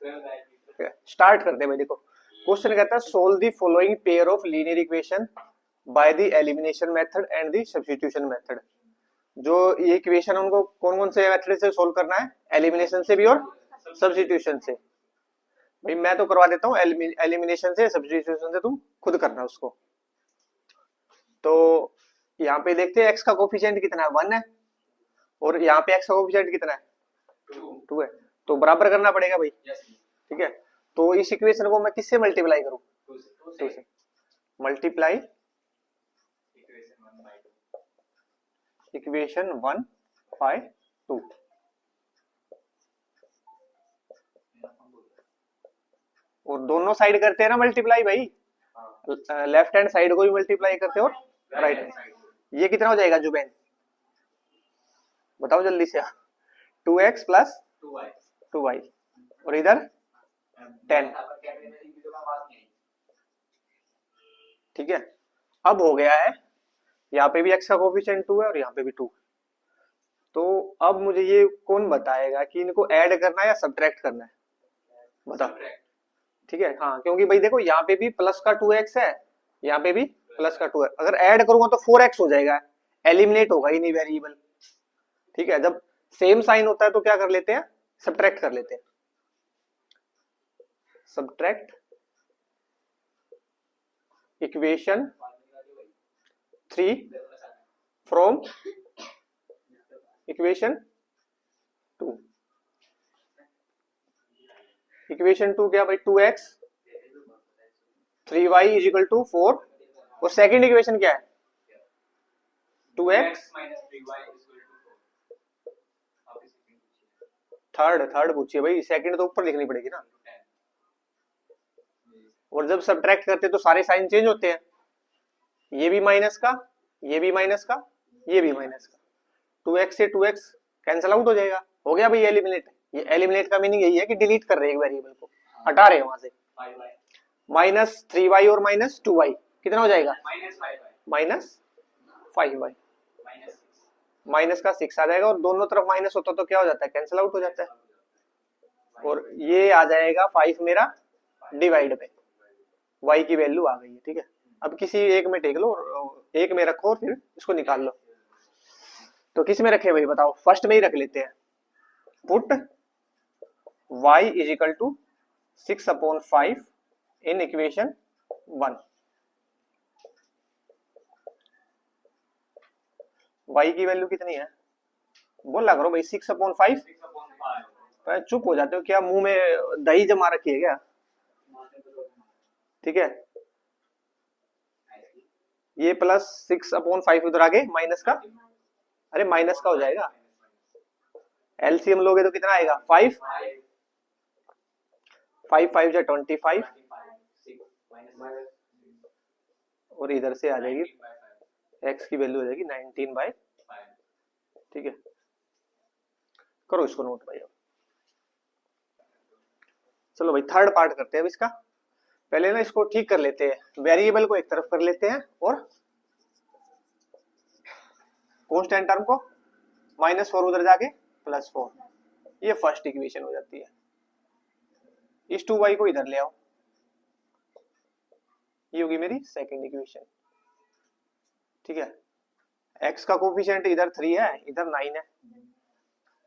Start करते हैं भाई। देखो क्वेश्चन कहता है solve the following pair of linear equation by the elimination method and the substitution method. जो ये इक्वेशन उनको कौन कौन से मेथड से सोल्व करना है, एलिमिनेशन से भी और सब्स्टिट्यूशन से। भाई मैं तो करवा देता हूँ एलिमिनेशन से, सब्स्टिट्यूशन से तुम खुद करना उसको। तो यहाँ पे देखते हैं x का कोफिशिएंट कितना है, 1 है, और यहाँ पे x का कोफिशिएंट कितना है, 2 है। तो बराबर करना पड़ेगा भाई, ठीक है। तो इस इक्वेशन को मैं किससे मल्टीप्लाई करूं, 2 से। Multiply equation 1 by 2। और दोनों साइड करते हैं ना मल्टीप्लाई भाई, लेफ्ट हैंड साइड को भी मल्टीप्लाई करते हैं और राइट हैंड। ये कितना हो जाएगा जुबैन, बताओ जल्दी से। 2x प्लस 2y और इधर 10, ठीक है। अब हो गया है, यहाँ पे भी x का कोफिशिएंट 2 है और यहाँ पे भी 2। तो अब मुझे ये कौन बताएगा कि इनको ऐड करना है या सब्ट्रैक्ट करना है, बताओ। ठीक है, हाँ, क्योंकि भाई देखो यहाँ पे भी प्लस का 2x है, यहाँ पे भी प्लस का 2 है। अगर ऐड करूंगा तो 4x हो जाएगा, एलिमिनेट होगा ही नहीं वेरिएबल। ठीक है, जब सेम साइन होता है तो क्या कर लेते हैं, सब्ट्रैक्ट कर लेते हैं। Subtract equation 3 from equation 2। Equation 2 क्या भाई, 2x 3y is equal to 4। और सेकंड इक्वेशन क्या है, 2x। थर्ड पूछिए भाई, सेकंड तो ऊपर लिखनी पड़ेगी ना। और जब सब्ट्रैक्ट करते हैं तो सारे साइन चेंज होते हैं, ये भी माइनस का, ये भी माइनस का, ये भी माइनस का। 2x से 2x कैंसिल आउट हो जाएगा, हो गया भाई एलिमिनेट। ये एलिमिनेट का मीनिंग यही है कि डिलीट कर रहे हैं एक वेरिएबल को, हटा रहे हैं वहां से। माइनस 3y और माइनस 2y कितना हो जाएगा, माइनस 5y। माइनस का 6 आ जाएगा, और दोनों तरफ माइनस होता तो क्या हो जाता है, कैंसिल आउट हो जाता है। और ये आ जाएगा 5 मेरा डिवाइड पे, y की वैल्यू आ गई है। ठीक है, अब किसी एक में टेक लो, एक में रखो और फिर इसको निकाल लो। तो किस में रखे भाई बताओ, फर्स्ट में ही रख लेते हैं। Put y is equal to 6/5 in equation 1। y की वैल्यू कितनी है, बोला करो भाई, 6/5। चुप हो जाते हो क्या, मुंह में दही जमा रखी है क्या। ठीक है, ये प्लस 6/5 उधर आगे माइनस का, अरे माइनस का हो जाएगा। एलसीएम लोगे तो कितना आएगा, 5 5 जा 25, और इधर से आ जाएगी x की वैल्यू हो जाएगी 19/5। ठीक है, करो इसको नोट भाई। अब चलो भाई थर्ड पार्ट करते हैं अब इसका। पहले ना इसको ठीक कर लेते हैं, वेरिएबल को एक तरफ कर लेते हैं और कांस्टेंट टर्म को -4 उधर जाके +4। ये फर्स्ट इक्वेशन हो जाती है। इस 2y को इधर ले आओ, ये होगी मेरी सेकंड इक्वेशन। ठीक है, x का कोफिशिएंट इधर 3 है, इधर 9 है।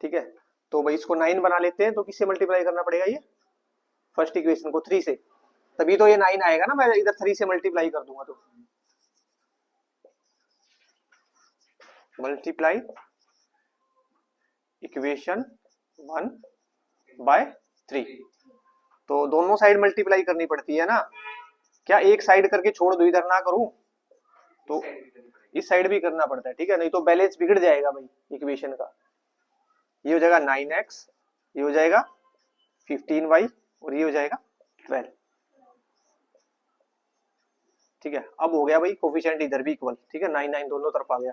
ठीक है, तो भाई इसको 9 बना लेते हैं। तो किससे मल्टीप्लाई करना पड़ेगा, ये फर्स्ट इक्वेशन को 3 से, तभी तो ये 9 आएगा ना। मैं इधर 3 से मल्टीप्लाई कर दूंगा तो मल्टीप्लाई इक्वेशन 1 बाय 3। तो दोनों साइड मल्टीप्लाई करनी पड़ती है ना, क्या एक साइड करके छोड़ दो, इधर ना करूं तो इस साइड भी करना पड़ता है। ठीक है, नहीं तो बैलेंस बिगड़ जाएगा भाई इक्वेशन का। ये हो जाएगा 9x, ये हो जाएगा 15y, और ये हो जाएगा 12। ठीक है, अब हो गया भाई कोफिशिएंट इधर भी इक्वल। ठीक है, 9 9 दोनों तरफ आ गया।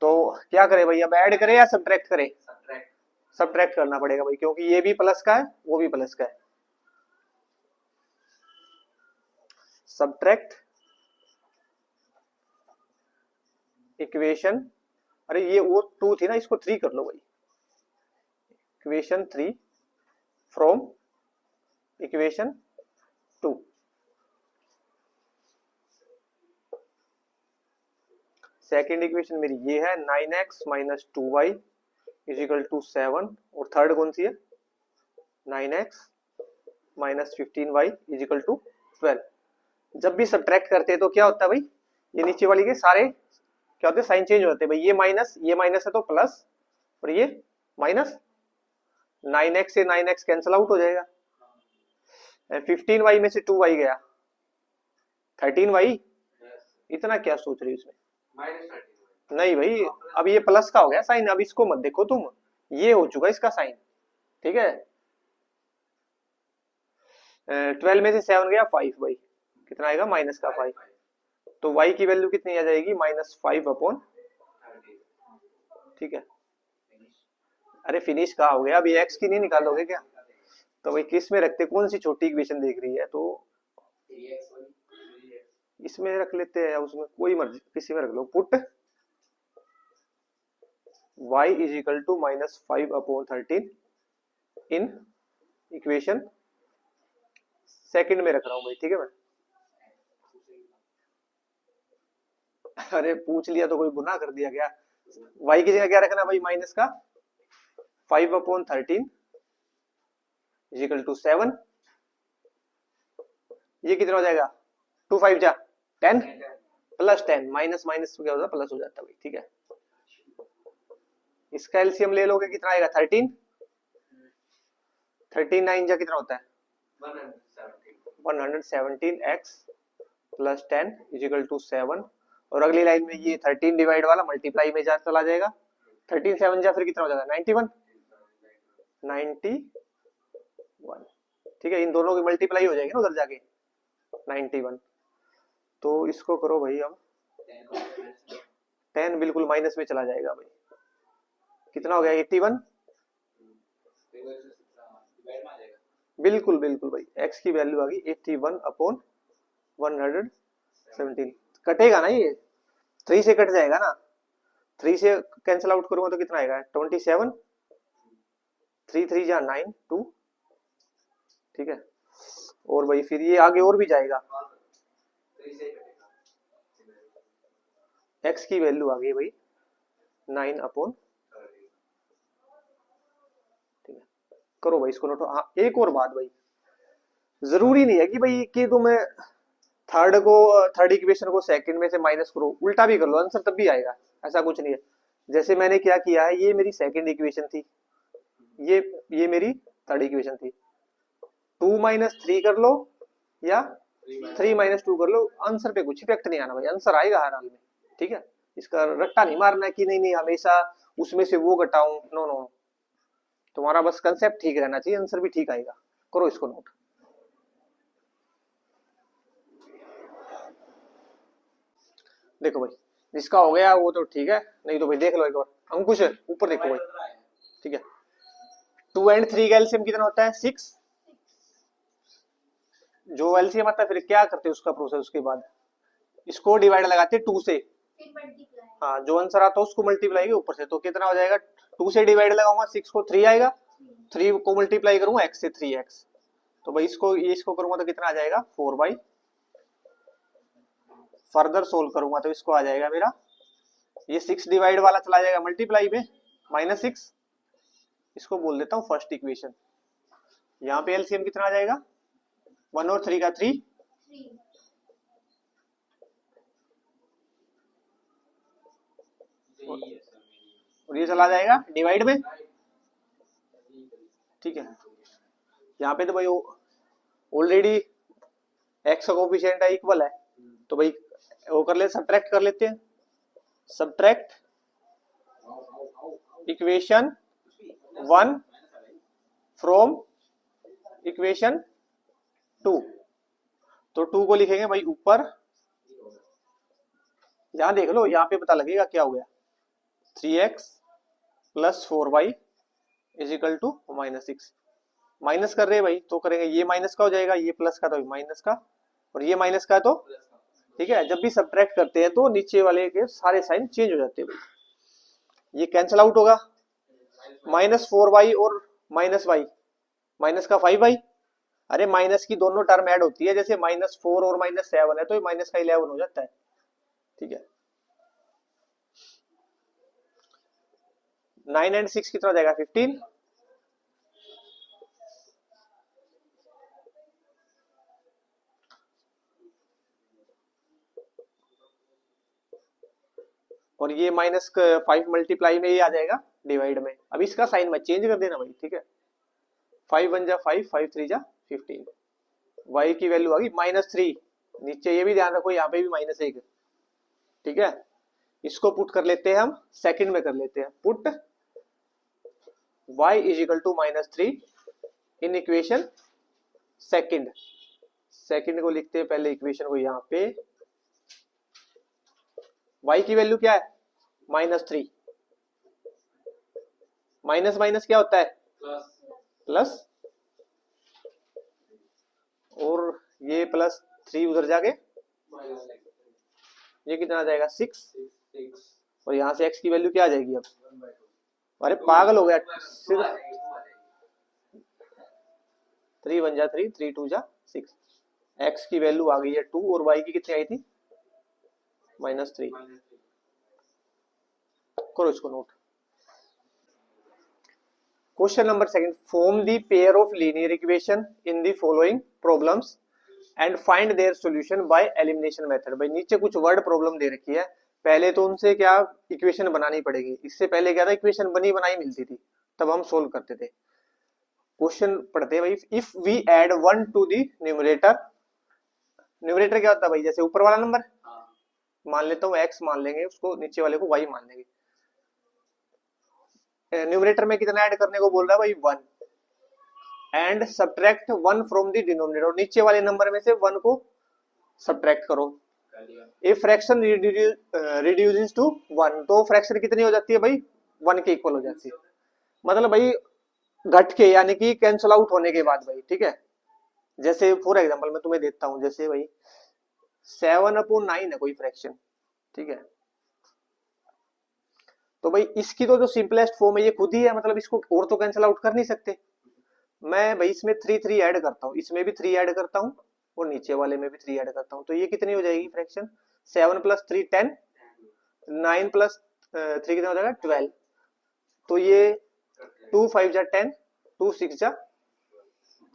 तो क्या करें भाई, अब ऐड करें या सब्ट्रैक्ट करें, सब्ट्रैक्ट करना पड़ेगा भाई, क्योंकि ये भी प्लस का है वो भी प्लस का है। सब्ट्रैक्ट इक्वेशन, अरे ये वो 2 थी ना, इसको 3 कर लो भाई। Equation 3 from equation 2। Second equation मेरी ये है 9x minus 2y is equal to 7, और थर्ड कौन सी है 9x minus 15y is equal to 12। जब भी सब्ट्रैक्ट करते हैं तो क्या होता है भाई, ये नीचे वाली के सारे क्या होते हैं, साइन चेंज हो जाते हैं भाई। ये माइनस है तो प्लस, और ये माइनस, 9x से 9x कैंसिल आउट हो जाएगा। 15y में से 2y गया, 13y। इतना क्या सोच रही हो इसमें, नहीं भाई, अब ये प्लस का हो गया साइन, अब इसको मत देखो तुम, ये हो चुका इसका साइन, ठीक है। 12 में से 7 गया 5 भाई, कितना आएगा माइनस का 5, तो y की वैल्यू कितनी आ जाएगी -5/, ठीक है। अरे फिनिश कहा हो गया, अभी x की नहीं निकालोगे क्या, तो भाई किस में रखते, कौन सी छोटी इक्वेशन देख रही है, तो इसमें रख लेते हैं, उसमें कोई मर्जी किसी में रख लो। Put y is equal to -5/13 in equation second में रख रहा हूं भाई, ठीक है। मैं अरे पूछ लिया तो कोई गुनाह कर दिया क्या, y की जगह क्या रखना भाई, माइनस का 5/13 इज इक्वल टू 7। ये कितना हो जाएगा, 2 5 जा 10 प्लस 10, माइनस माइनस क्या होता है प्लस हो जाता है भाई, ठीक है। इसका एलसीएम ले लोगे कितना आएगा 13, 9 जा कितना होता है 117x plus 10 is equal to 7, और अगली लाइन में ये 13 डिवाइड वाला मल्टीप्लाई में जा चला जाएगा, 13 7 जा फिर कितना हो जाएगा 91, ठीक है। इन दोनों की मल्टीप्लाई हो जाएगी ना उधर जाके 91, तो इसको करो भाई, अब 10 बिल्कुल माइनस में चला जाएगा भाई, कितना हो गया 81, बिल्कुल बिल्कुल भाई, x की वैल्यू आ गई 81/117। कटेगा ना ये, 3 से कट जाएगा ना, 3 से कैंसिल आउट करूंगा तो कितना आएगा 27, 3 3 जा 9 2, ठीक है। और भाई फिर ये आगे और भी जाएगा, x की वैल्यू आ गई भाई 9/, ठीक है। करो भाई इसको नोट। हाँ एक और बात भाई, जरूरी नहीं है कि भाई कि तुम्हें थर्ड इक्वेशन को सेकंड में से माइनस करो, उल्टा भी कर लो आंसर तब भी आएगा, ऐसा कुछ नहीं है। जैसे मैंने क्या किया है, ये मेरी सेकंड इक्वेशन थी, ये मेरी थर्ड इक्वेशन थी, 2 - 3 कर लो या 3 - 2 कर लो, आंसर पे कुछ इफेक्ट नहीं आना भाई, आंसर आएगा हर हाल में, ठीक है। इसका रट्टा नहीं मारना कि नहीं नहीं हमेशा उसमें से वो घटाऊं, नो नो, तुम्हारा बस कंसेप्ट ठीक रहना चाहिए, आंसर भी ठीक आएगा। करो इसको नोट। देखो भाई जिसका हो गया वो तो ठीक है, नहीं तो भाई देख लो एक बार, अंकुश ऊपर देखो भाई, ठीक है। 2 और 3 का एलसीएम कितना होता है 6, जो एलसीएम आता है फिर क्या करते हैं उसका प्रोसेस, उसके बाद इसको डिवाइड लगाते हैं 2 से, हाँ जो आंसर आता है उसको मल्टीप्लाई ऊपर से, तो कितना हो जाएगा 2 से डिवाइड लगाऊंगा 6 को, 3 आएगा, 3 को मल्टीप्लाई करूंगा x से 3x, तो भाई इसको करूंगा तो कितना आ जाएगा 4/, फर्दर सोल्व करूंगा तो इसको आ जाएगा मेरा, ये 6 डिवाइड वाला चला जाएगा मल्टीप्लाई में -6, इसको बोल देता हूं फर्स्ट इक्वेशन। यहाँ पे एलसीएम कितना आ जाएगा 1 और 3 का 3, और ये चला जाएगा डिवाइड में, ठीक है। यहाँ पे तो भाई ऑलरेडी x का कोफिशिएंट है इक्वल है, तो भाई वो कर ले सब्ट्रैक्ट कर लेते हैं, सब्ट्रैक्ट इक्वेशन 1 फ्रॉम इक्वेशन 2, तो 2 को लिखेंगे भाई ऊपर, यहां देख लो यहाँ पे पता लगेगा क्या हो गया 3x + 4y is equal to -6, minus कर रहे हैं भाई तो करेंगे, ये माइनस का हो जाएगा, ये प्लस का तो माइनस का, और ये माइनस का तो, ठीक है। जब भी सब्ट्रैक्ट करते हैं तो नीचे वाले के सारे साइन चेंज हो जाते हैं भाई, ये कैंसिल आउट होगा, -4y और -y, माइनस का 5y, अरे माइनस की दोनों टर्म ऐड होती है, जैसे -4 और -7 है तो ये माइनस का 11 हो जाता है। ठीक है, 9 एंड 6 कितना हो जाएगा 15। और ये -5 मल्टीप्लाई में ये आ जाएगा डिवाइड में। अब इसका साइन मत चेंज कर देना भाई, ठीक है। 5 1 जा 5, 5 3 जा 15। y की वैल्यू आ गई -3। नीचे ये भी ध्यान रखो, यहाँ पे भी -1। ठीक है, इसको पुट कर लेते हैं हम, सेकंड में कर लेते हैं। Put y is equal to -3 in equation second. Second को लिखते हैं पहले इक्वेशन को, यहाँ पे y की वैल्यू क्या है -3। माइनस माइनस क्या होता है प्लस, और ये +3 उधर जाके ये कितना आ जाएगा 6। और यहाँ से x की वैल्यू क्या आ जाएगी अब, अरे पागल हो गया, सिर्फ 3 1 जा 3, 3 2 जा 6। x की वैल्यू आ गई है 2 और y की कितनी आई थी -3। करो इसको note. Question number second, form the pair of linear equation in the following problems and find their solution by elimination method. भाई नीचे कुछ वर्ड प्रॉब्लम दे रखी है, पहले तो उनसे क्या इक्वेशन बनानी पड़ेगी। इससे पहले क्या था, इक्वेशन बनी बनाई मिलती थी, तब हम सोल्व करते थे। क्वेश्चन पढ़ते हैं भाई, if we add 1 to the numerator. Numerator क्या होता है भाई, जैसे ऊपर वाला नंबर मान लेता हूँ x मान लेंगे, उसको नीचे वाले को y मान लेंगे। न्यूमरेटर में कितना ऐड करने को बोल रहा है भाई 1, and subtract 1 from the denominator. नीचे वाले नंबर में से 1 को सब्ट्रैक्ट करो। इफ फ्रैक्शन रिड्यूसेस टू 1, तो फ्रैक्शन कितनी हो जाती है भाई 1 के इक्वल हो जाती है। मतलब भाई घट के, यानी कि कैंसल आउट होने के बाद भाई। ठीक है, जैसे फॉर एग्जांपल मैं तुम्हें देता हूं, जैसे भाई 7/9 है कोई फ्रैक्शन। ठीक है, तो भाई इसकी तो जो सिंपलेस्ट फॉर्म है ये खुद ही है, मतलब इसको और तो कैंसिल आउट कर नहीं सकते। मैं भाई इसमें 3 3 ऐड करता हूँ, इसमें भी 3 ऐड करता हूँ, और नीचे वाले में भी 3 ऐड करता हूँ, तो ये कितनी हो जाएगी फ्रैक्शन 7 + 3 10, 9 + 3 कितना हो जाएगा 12। तो ये 2 5 जा 10, 2 6 जा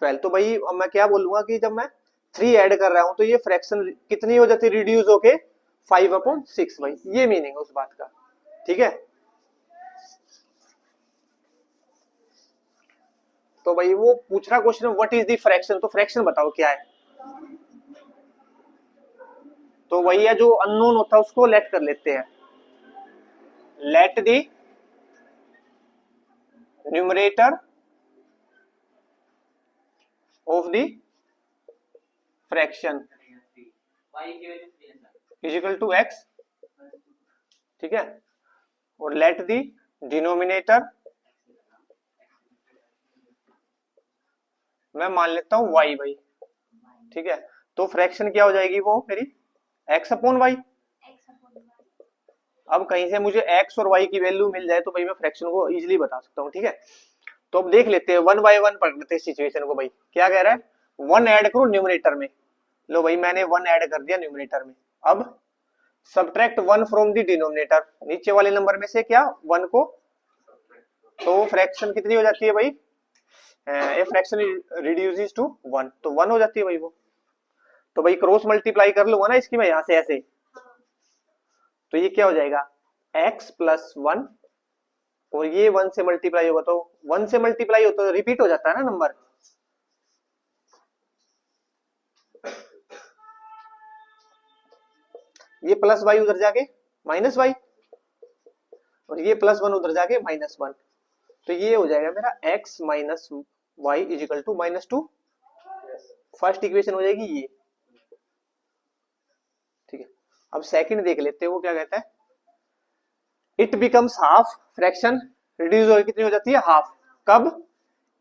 12। तो भाई अब मैं क्या बोलूंगा कि जब मैं 3 ऐड कर रहा हूं तो ये फ्रैक्शन कितनी हो जाती है रिड्यूस होके 5/6। भाई ये मीनिंग है उस बात का। ठीक है, तो भाई वो पूछ रहा question what is the fraction, तो फ्रैक्शन बताओ क्या है। तो वही है जो अननोन होता है उसको लेट कर लेते हैं। Let the numerator of the fraction is equal to x। ठीक है, और लेट द डिनोमिनेटर मैं मान लेता हूं y भाई। ठीक है, तो फ्रैक्शन क्या हो जाएगी वो मेरी x/y। अब कहीं से मुझे x और y की वैल्यू मिल जाए तो भाई मैं फ्रैक्शन को इजीली बता सकता हूँ। ठीक है, तो अब देख लेते हैं 1 बाय 1 पढ़ लेते हैं सिचुएशन को। भाई क्या कह रहा है 1 ऐड करो न्यूमरेटर में। लो भाई मैंने 1 ऐड कर दिया न्यूमरेटर में। अब सब्ट्रैक्ट 1 फ्रॉम द डिनोमिनेटर, नीचे वाले नंबर में से क्या 1 को, तो फ्रैक्शन कितनी हो जाती है भाई, ए फ्रैक्शन रिड्यूसेस टू 1, तो 1 हो जाती है भाई वो। तो भाई क्रॉस मल्टीप्लाई कर लूंगा ना इसकी मैं यहां से ऐसे, तो ये क्या हो जाएगा x + 1, और ये 1 से मल्टीप्लाई होगा, तो 1 से मल्टीप्लाई होता तो रिपीट हो जाता है ना नंबर। ये +y उधर जाके -y, और ये +1 उधर जाके -1, तो ये हो जाएगा मेरा x - y = -2। फर्स्ट इक्वेशन हो जाएगी ये। ठीक है, अब सेकंड देख लेते हैं वो क्या कहता है। It becomes half, fraction reduce हो कितनी हो जाती है हाफ। कब,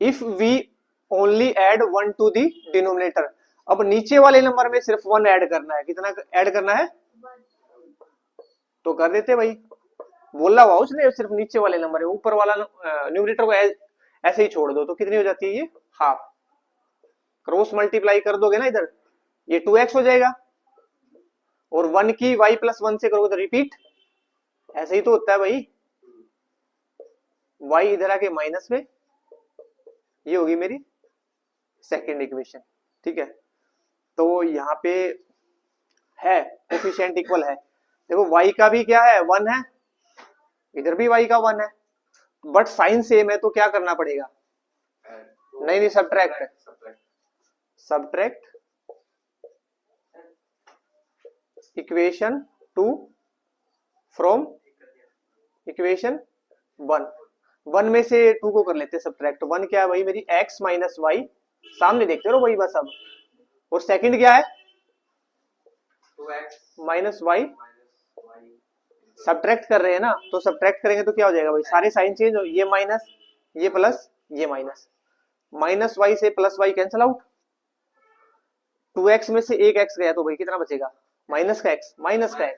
if we only add 1 to the denominator. अब नीचे वाले नंबर में सिर्फ 1 ऐड करना है, कितना ऐड करना है, तो कर देते भाई। बोला हुआ उसने सिर्फ नीचे वाले नंबर है, ऊपर वाला न्यूमरेटर को ऐसे ही छोड़ दो, तो कितनी हो जाती है ये हाफ। क्रॉस मल्टीप्लाई कर दोगे ना इधर, ये 2x हो जाएगा, और 1 की y प्लस 1 से करोगे तो रिपीट, ऐसे ही तो होता है भाई। y इधर आके माइनस में, ये होगी मेरी सेकेंड इक्वेशन, ठीक है। तो यहाँ पे है कोफिशिएंट इक्वल है, देखो y का भी क्या है 1 है, इधर भी y का 1 है, बट साइन सेम है तो क्या करना पड़ेगा, नहीं नहीं सब्ट्रैक्ट इक्वेशन 2 फ्रॉम इक्वेशन 1 में से 2 को कर लेते हैं सब्ट्रैक्ट। 1 क्या है भाई मेरी x माइनस वाई, सामने देखते रहो भाई बस अब, और सेकंड क्या है 2x माइनस वाई, सब्ट्रैक्ट कर रहे हैं ना, तो सब्ट्रैक्ट करेंगे तो क्या हो जाएगा भाई, सारे साइन चेंज हो, ये माइनस ये प्लस ये माइनस, माइनस वाई से plus Y cancel out, 2x में से एक x गया तो भाई कितना बचेगा, माइनस का x, माइनस का x,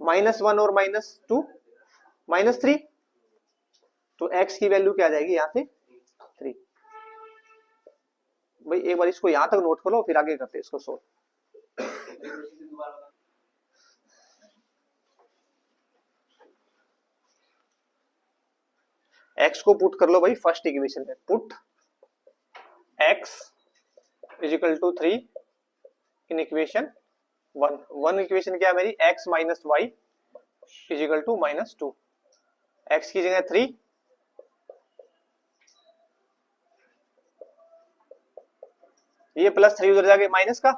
-1 और -2 -3, तो x की वैल्यू क्या आ जाएगी यहाँ से 3। भाई एक बार इसको यहां तक नोट करो फिर आगे करते हैं इसको सोल्व। x को पुट कर लो भाई फर्स्ट इक्वेशन में, put x is equal to 3 in equation 1 equation क्या है मेरी x minus Y is equal to -2, x की जगह 3, ये +3 उधर जाके माइनस का,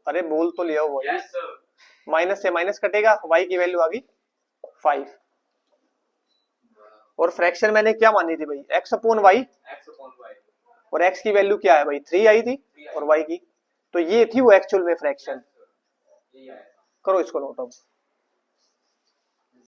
अरे बोल तो लिया वो, माइनस से माइनस कटेगा, y की वैल्यू आ गई 5, और फ्रैक्शन मैंने क्या मानी थी भाई x अपॉन y, और x की वैल्यू क्या है भाई 3 आई थी, और y की, तो ये थी वो एक्चुअल में फ्रैक्शन। करो इसको नोट अब।